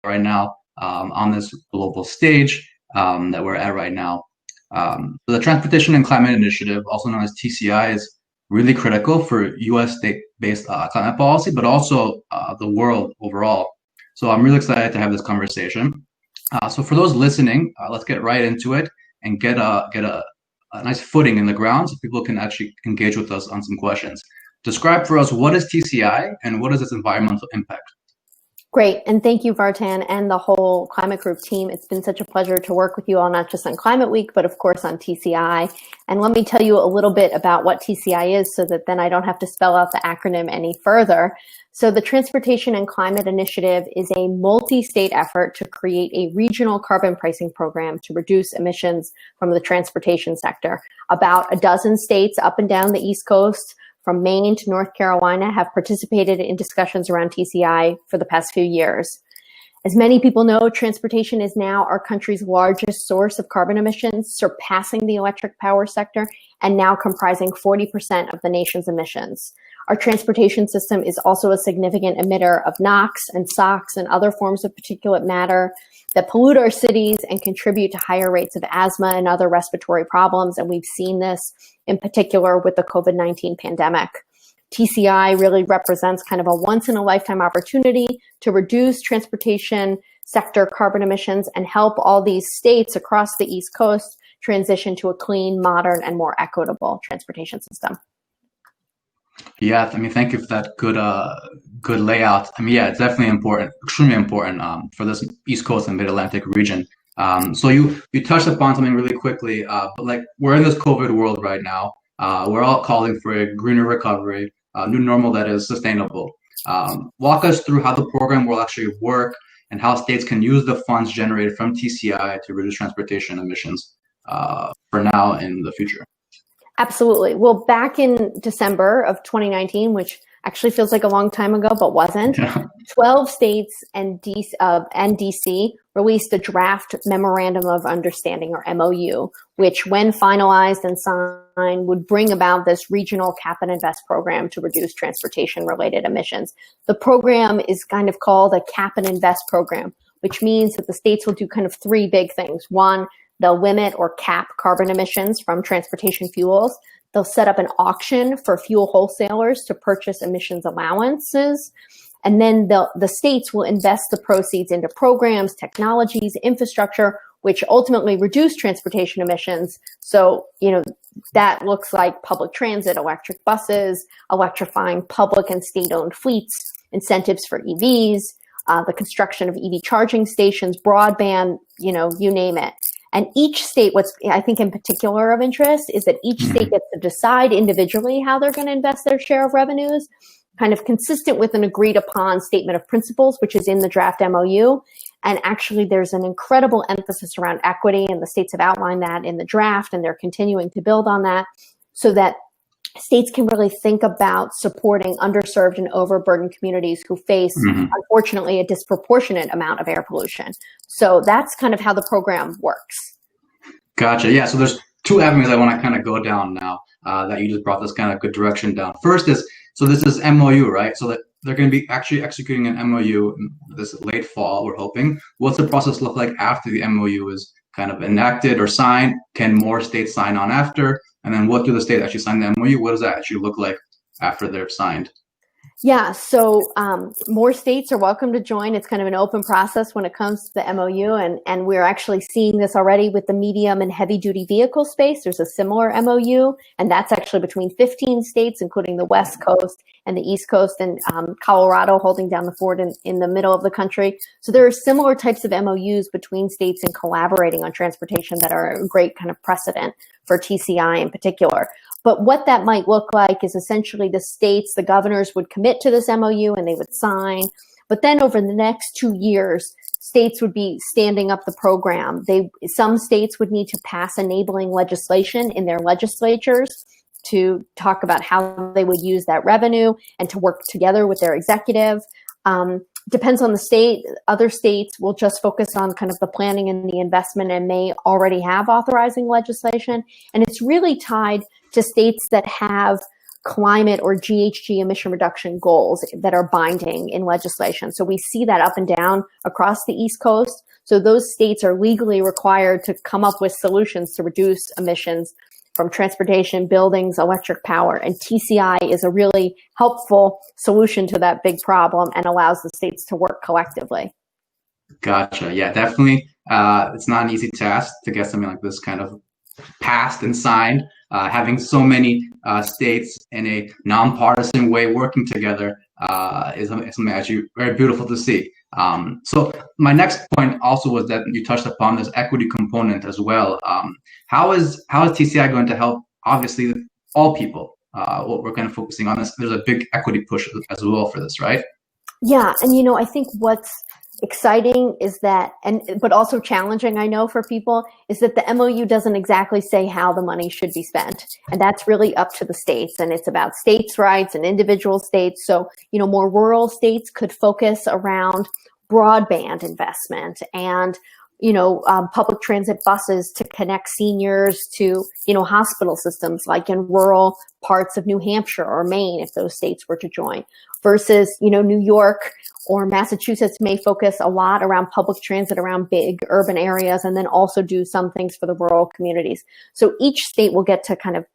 right now on this global stage that we're at right now. The Transportation and Climate Initiative, also known as TCI, is really critical for U.S. state-based climate policy, but also the world overall. So I'm really excited to have this conversation. So for those listening, let's get right into it and get a nice footing in the ground so people can actually engage with us on some questions. Describe for us, what is TCI and what is its environmental impact? Great. And thank you, Vartan, and the whole Climate Group team. It's been such a pleasure to work with you all, not just on Climate Week, but of course on TCI. And let me tell you a little bit about what TCI is so that then I don't have to spell out the acronym any further. So the Transportation and Climate Initiative is a multi-state effort to create a regional carbon pricing program to reduce emissions from the transportation sector. About a dozen states up and down the East Coast, from Maine to North Carolina, have participated in discussions around TCI for the past few years. As many people know, transportation is now our country's largest source of carbon emissions, surpassing the electric power sector and now comprising 40% of the nation's emissions. Our transportation system is also a significant emitter of NOx and SOx and other forms of particulate matter that pollute our cities and contribute to higher rates of asthma and other respiratory problems. And we've seen this in particular with the COVID-19 pandemic. TCI really represents kind of a once-in-a-lifetime opportunity to reduce transportation sector carbon emissions and help all these states across the East Coast transition to a clean, modern, and more equitable transportation system. Yeah, I mean, thank you for that good layout. I mean, yeah, it's definitely important, extremely important for this East Coast and Mid-Atlantic region. So you touched upon something really quickly, but like we're in this COVID world right now. We're all calling for a greener recovery, a new normal that is sustainable. Walk us through how the program will actually work and how states can use the funds generated from TCI to reduce transportation emissions for now and the future. Absolutely. Well, back in December of 2019, which actually feels like a long time ago, but wasn't, 12 states and DC released a draft Memorandum of Understanding, or MOU, which when finalized and signed would bring about this regional cap and invest program to reduce transportation-related emissions. The program is kind of called a cap and invest program, which means that the states will do kind of three big things. One, they'll limit or cap carbon emissions from transportation fuels. They'll set up an auction for fuel wholesalers to purchase emissions allowances. And then the states will invest the proceeds into programs, technologies, infrastructure, which ultimately reduce transportation emissions. So, that looks like public transit, electric buses, electrifying public and state-owned fleets, incentives for EVs, the construction of EV charging stations, broadband, you name it. And each state, what's I think in particular of interest is that each state gets to decide individually how they're going to invest their share of revenues, kind of consistent with an agreed upon statement of principles, which is in the draft MOU. And actually, there's an incredible emphasis around equity, and the states have outlined that in the draft, and they're continuing to build on that so that states can really think about supporting underserved and overburdened communities who face, unfortunately, a disproportionate amount of air pollution. So that's kind of how the program works. Gotcha. Yeah. So there's two avenues I want to kind of go down now that you just brought this kind of good direction down. First is, so this is MOU, right? So that they're going to be actually executing an MOU this late fall, we're hoping. What's the process look like after the MOU is kind of enacted or signed? Can more states sign on after? And then what do the states actually sign the MOU? What does that actually look like after they're signed? Yeah, so more states are welcome to join. It's kind of an open process when it comes to the MOU, and we're actually seeing this already with the medium and heavy duty vehicle space. There's a similar MOU, and that's actually between 15 states, including the West Coast and the East Coast, and Colorado holding down the fort in the middle of the country. So there are similar types of MOUs between states and collaborating on transportation that are a great kind of precedent for TCI in particular. But what that might look like is essentially the states, the governors would commit to this MOU and they would sign. But then over the next 2 years, states would be standing up the program. Some states would need to pass enabling legislation in their legislatures to talk about how they would use that revenue and to work together with their executive. Depends on the state. Other states will just focus on kind of the planning and the investment and may already have authorizing legislation. And it's really tied to states that have climate or GHG emission reduction goals that are binding in legislation. So we see that up and down across the East Coast. So those states are legally required to come up with solutions to reduce emissions from transportation, buildings, electric power. And TCI is a really helpful solution to that big problem and allows the states to work collectively. Gotcha. Yeah, definitely. It's not an easy task to get something like this kind of passed and signed. Having so many states in a nonpartisan way working together is something actually very beautiful to see. So my next point also was that you touched upon this equity component as well. How is TCI going to help, obviously, all people? What we're kind of focusing on is there's a big equity push as well for this, right? Yeah, and I think what's exciting is that, but also challenging, I know, for people, is that the MOU doesn't exactly say how the money should be spent. And that's really up to the states, and it's about states' rights and individual states. So, more rural states could focus around broadband investment and public transit buses to connect seniors to, hospital systems like in rural parts of New Hampshire or Maine, if those states were to join, versus, New York or Massachusetts may focus a lot around public transit around big urban areas and then also do some things for the rural communities. So each state will get to kind of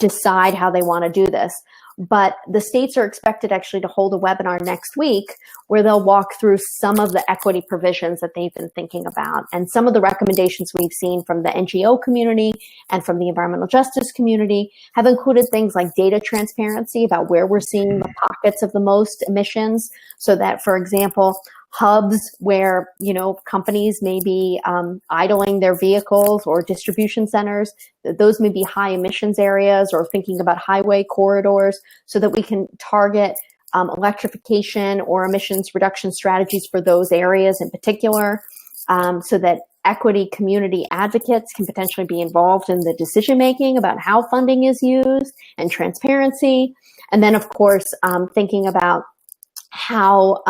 decide how they want to do this. But the states are expected actually to hold a webinar next week where they'll walk through some of the equity provisions that they've been thinking about. And some of the recommendations we've seen from the NGO community and from the environmental justice community have included things like data transparency about where we're seeing the pockets of the most emissions, so that, for example, hubs where, companies may be idling their vehicles, or distribution centers, those may be high emissions areas, or thinking about highway corridors, so that we can target electrification or emissions reduction strategies for those areas in particular, so that equity community advocates can potentially be involved in the decision making about how funding is used and transparency. And then, of course, thinking about how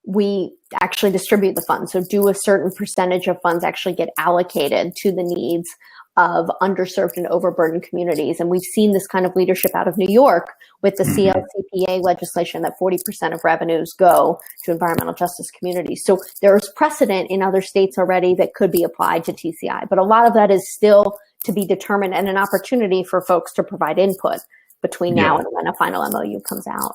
we actually distribute the funds. So do a certain percentage of funds actually get allocated to the needs of underserved and overburdened communities. And we've seen this kind of leadership out of New York with the CLCPA legislation that 40% of revenues go to environmental justice communities. So there's precedent in other states already that could be applied to TCI, but a lot of that is still to be determined, and an opportunity for folks to provide input between now and when a final MOU comes out.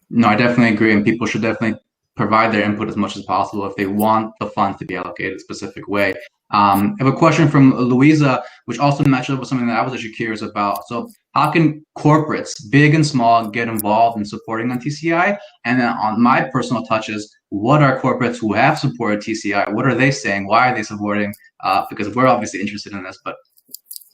No, I definitely agree, and people should definitely provide their input as much as possible if they want the funds to be allocated a specific way. I have a question from Louisa, which also matches up with something that I was actually curious about. So how can corporates, big and small, get involved in supporting on TCI? And then on my personal touches, what are corporates who have supported TCI? What are they saying? Why are they supporting? Because we're obviously interested in this, but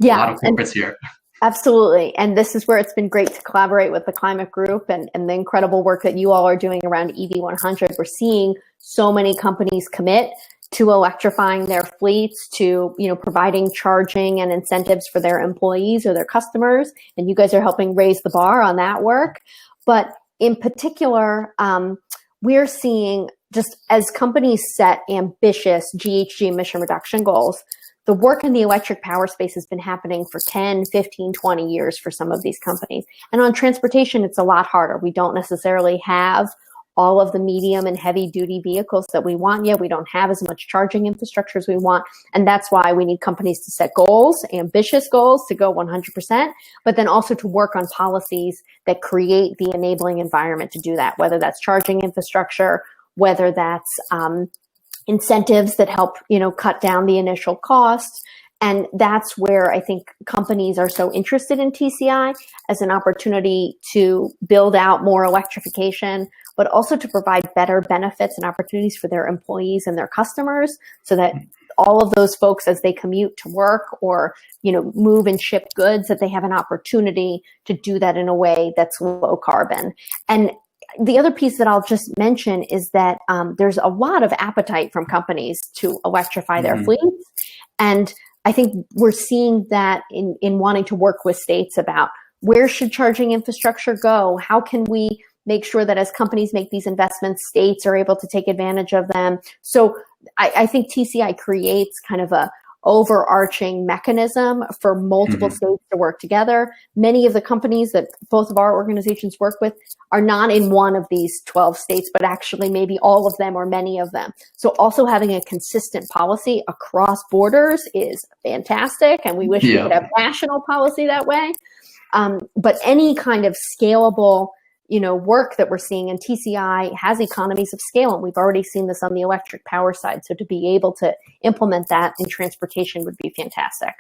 a lot of corporates here. Absolutely. And this is where it's been great to collaborate with the climate group and the incredible work that you all are doing around EV100. We're seeing so many companies commit to electrifying their fleets, to, providing charging and incentives for their employees or their customers. And you guys are helping raise the bar on that work. But in particular, we're seeing, just as companies set ambitious GHG emission reduction goals, the work in the electric power space has been happening for 10, 15, 20 years for some of these companies. And on transportation, it's a lot harder. We don't necessarily have all of the medium and heavy duty vehicles that we want yet. We don't have as much charging infrastructure as we want. And that's why we need companies to set goals, ambitious goals to go 100%, but then also to work on policies that create the enabling environment to do that, whether that's charging infrastructure, whether that's incentives that help, cut down the initial costs. And that's where I think companies are so interested in TCI as an opportunity to build out more electrification, but also to provide better benefits and opportunities for their employees and their customers, so that all of those folks, as they commute to work or, move and ship goods, that they have an opportunity to do that in a way that's low carbon. And the other piece that I'll just mention is that there's a lot of appetite from companies to electrify their fleets. And I think we're seeing that in wanting to work with states about where should charging infrastructure go? How can we make sure that as companies make these investments, states are able to take advantage of them? So I think TCI creates kind of a overarching mechanism for multiple states to work together. Many of the companies that both of our organizations work with are not in one of these 12 states, but actually maybe all of them or many of them. So also having a consistent policy across borders is fantastic, and we wish we could have national policy that way. But any kind of scalable, work that we're seeing, and TCI has economies of scale, and we've already seen this on the electric power side. So to be able to implement that in transportation would be fantastic.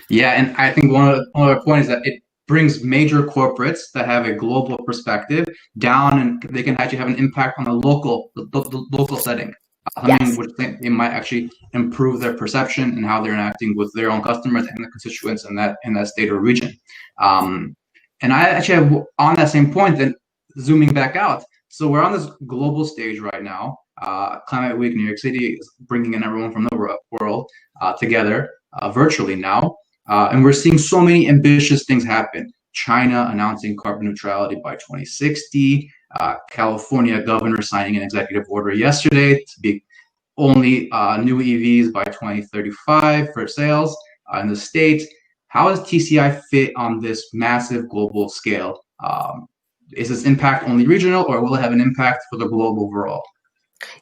Yeah, and I think one of the points is that it brings major corporates that have a global perspective down, and they can actually have an impact on the local setting. Something which they might actually improve their perception and how they're interacting with their own customers and the constituents in that state or region. And I actually have, on that same point, then zooming back out. So we're on this global stage right now. Climate Week, New York City is bringing in everyone from the world together virtually now. And we're seeing so many ambitious things happen. China announcing carbon neutrality by 2060. California governor signing an executive order yesterday to be only new EVs by 2035 for sales in the state. How does TCI fit on this massive global scale? Is this impact only regional, or will it have an impact for the globe overall?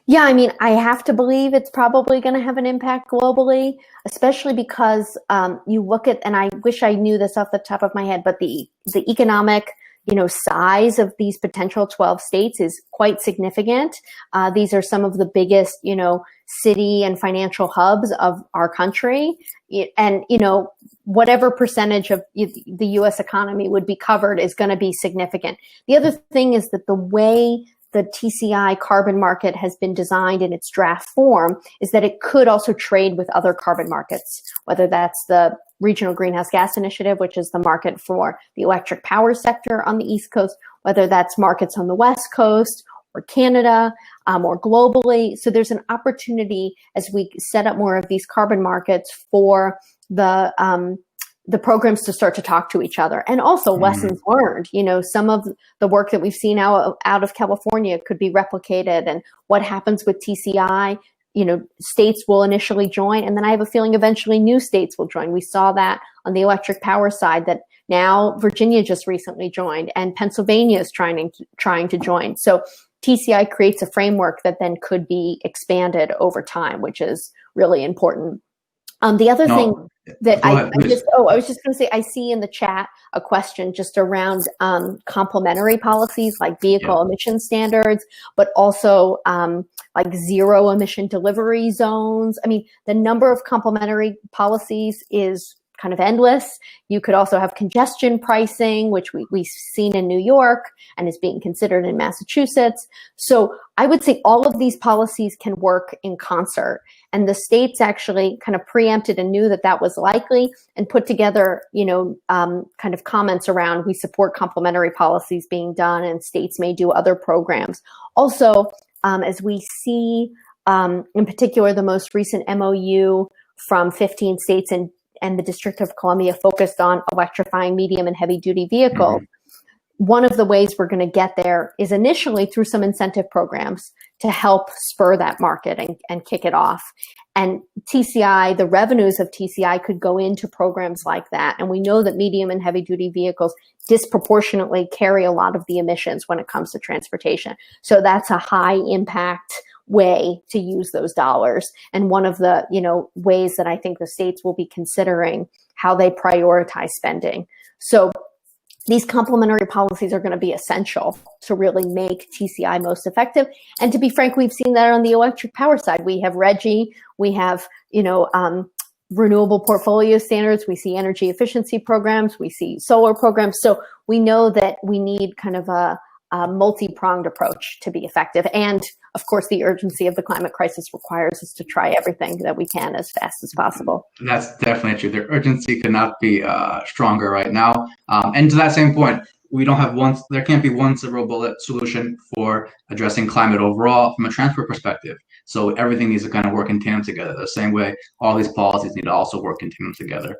Yeah, I mean, I have to believe it's probably going to have an impact globally, especially because you look at, and I wish I knew this off the top of my head, but the economic size of these potential 12 states is quite significant. These are some of the biggest, city and financial hubs of our country. And, whatever percentage of the U.S. economy would be covered is going to be significant. The other thing is that the way the TCI carbon market has been designed in its draft form is that it could also trade with other carbon markets, whether that's the Regional Greenhouse Gas Initiative, which is the market for the electric power sector on the East Coast, whether that's markets on the West Coast or Canada or globally. So there's an opportunity as we set up more of these carbon markets for the programs to start to talk to each other, and also lessons learned. Some of the work that we've seen out of California could be replicated, and what happens with TCI. States will initially join, and then I have a feeling eventually new states will join. We saw that on the electric power side, that now Virginia just recently joined, and Pennsylvania is trying to join. So TCI creates a framework that then could be expanded over time, which is really important. The other thing that I was just going to say, I see in the chat a question just around complementary policies like vehicle emission standards, but also like zero emission delivery zones. I mean, the number of complementary policies is kind of endless. You could also have congestion pricing, which we've seen in New York and is being considered in Massachusetts. So I would say all of these policies can work in concert. And the states actually kind of preempted and knew that was likely and put together, kind of comments around, we support complementary policies being done, and states may do other programs. Also, as we see, in particular, the most recent MOU from 15 states and the District of Columbia focused on electrifying medium and heavy duty vehicles. One of the ways we're going to get there is initially through some incentive programs to help spur that market and kick it off. And TCI, the revenues of TCI could go into programs like that. And we know that medium and heavy duty vehicles disproportionately carry a lot of the emissions when it comes to transportation. So that's a high impact way to use those dollars. And one of the, ways that I think the states will be considering how they prioritize spending. So these complementary policies are going to be essential to really make TCI most effective. And to be frank, we've seen that on the electric power side. We have RGGI, we have, renewable portfolio standards, we see energy efficiency programs, we see solar programs. So we know that we need kind of a multi-pronged approach to be effective. And of course, the urgency of the climate crisis requires us to try everything that we can as fast as possible. That's definitely true. The urgency could not be stronger right now. And to that same point, there can't be one silver bullet solution for addressing climate overall from a transport perspective. So everything needs to kind of work in tandem together. The same way all these policies need to also work in tandem together.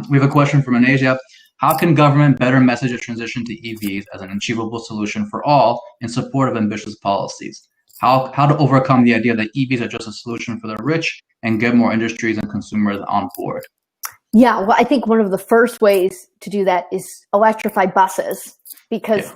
We have a question from Anasia. How can government better message a transition to EVs as an achievable solution for all in support of ambitious policies? How to overcome the idea that EVs are just a solution for the rich and get more industries and consumers on board? Yeah, well, I think one of the first ways to do that is electrify buses because,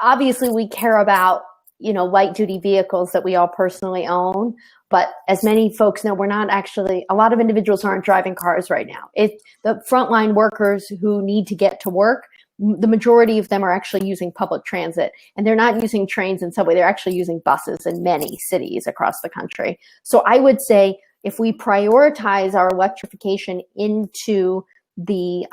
obviously we care about, light duty vehicles that we all personally own. But as many folks know, a lot of individuals aren't driving cars right now. The frontline workers who need to get to work, the majority of them are actually using public transit, and they're not using trains and subway. They're actually using buses in many cities across the country. So I would say if we prioritize our electrification into the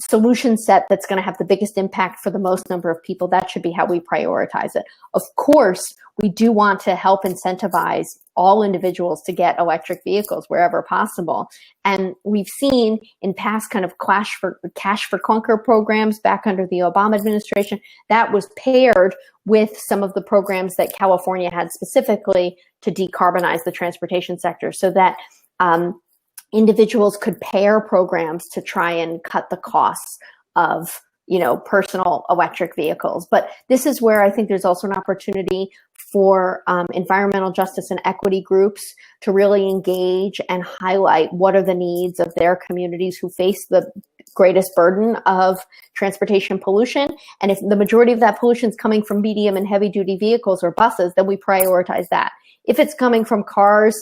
solution set that's going to have the biggest impact for the most number of people, that should be how we prioritize it. Of course, we do want to help incentivize all individuals to get electric vehicles wherever possible. And we've seen in past kind of cash for clunker programs back under the Obama administration, that was paired with some of the programs that California had specifically to decarbonize the transportation sector, so that individuals could pair programs to try and cut the costs of, personal electric vehicles. But this is where I think there's also an opportunity for environmental justice and equity groups to really engage and highlight what are the needs of their communities who face the greatest burden of transportation pollution. And if the majority of that pollution is coming from medium and heavy duty vehicles or buses, then we prioritize that. If it's coming from cars,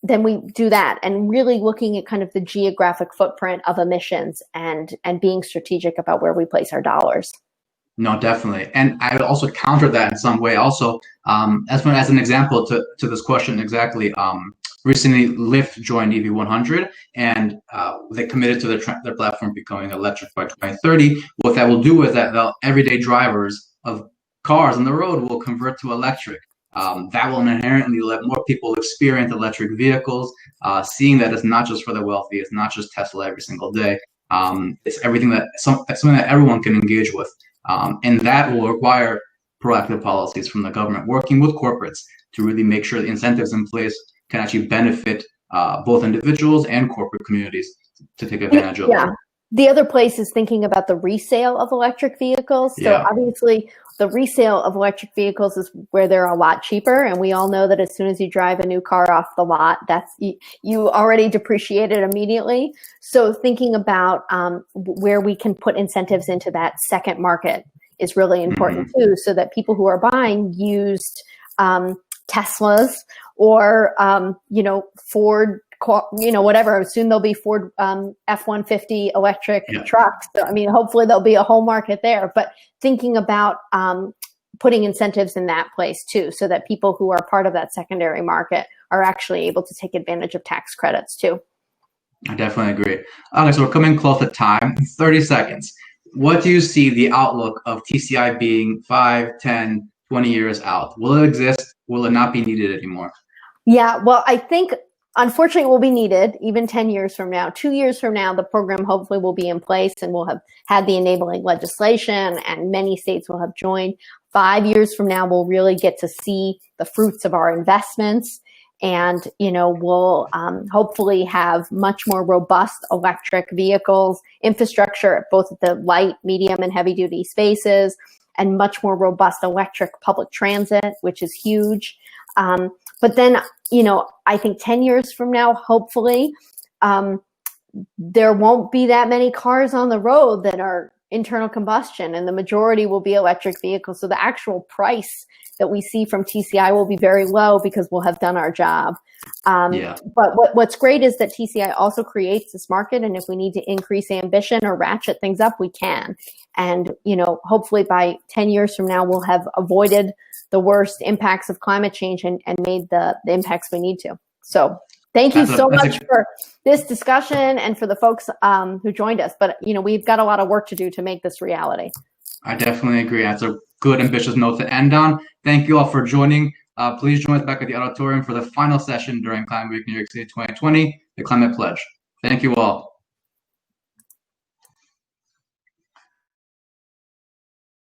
then we do that, and really looking at kind of the geographic footprint of emissions and being strategic about where we place our dollars. No, definitely. And I would also counter that in some way also, as an example to this question exactly. Recently, Lyft joined EV100, and they committed to their platform becoming electric by 2030. What that will do is that the everyday drivers of cars on the road will convert to electric. That will inherently let more people experience electric vehicles, seeing that it's not just for the wealthy, it's not just Tesla every single day. It's everything something that everyone can engage with. And that will require proactive policies from the government, working with corporates to really make sure the incentives in place can actually benefit both individuals and corporate communities to take advantage of it. The other place is thinking about the resale of electric vehicles. So obviously the resale of electric vehicles is where they're a lot cheaper. And we all know that as soon as you drive a new car off the lot, you already depreciate it immediately. So thinking about where we can put incentives into that second market is really important too, so that people who are buying used Teslas or, Ford, whatever. Soon there'll be Ford F-150 electric trucks. So, hopefully there'll be a whole market there. But thinking about putting incentives in that place too, so that people who are part of that secondary market are actually able to take advantage of tax credits too. I definitely agree. Okay, so we're coming close to time. 30 seconds. What do you see the outlook of TCI being 5, 10, 20 years out? Will it exist? Will it not be needed anymore? Yeah, well, I think unfortunately, it will be needed even 10 years from now. 2 years from now, the program hopefully will be in place and we'll have had the enabling legislation and many states will have joined. 5 years from now, we'll really get to see the fruits of our investments. And, we'll hopefully have much more robust electric vehicles, infrastructure, both at the light, medium, and heavy duty spaces, and much more robust electric public transit, which is huge. But then, I think 10 years from now, hopefully, there won't be that many cars on the road that are internal combustion, and the majority will be electric vehicles. So the actual price that we see from TCI will be very low because we'll have done our job. But what's great is that TCI also creates this market, and if we need to increase ambition or ratchet things up, we can. And, hopefully by 10 years from now, we'll have avoided the worst impacts of climate change and made the impacts we need to. So thank you so much for this discussion and for the folks who joined us. But, we've got a lot of work to do to make this reality. I definitely agree. That's a good, ambitious note to end on. Thank you all for joining. Please join us back at the auditorium for the final session during Climate Week New York City 2020, the Climate Pledge. Thank you all.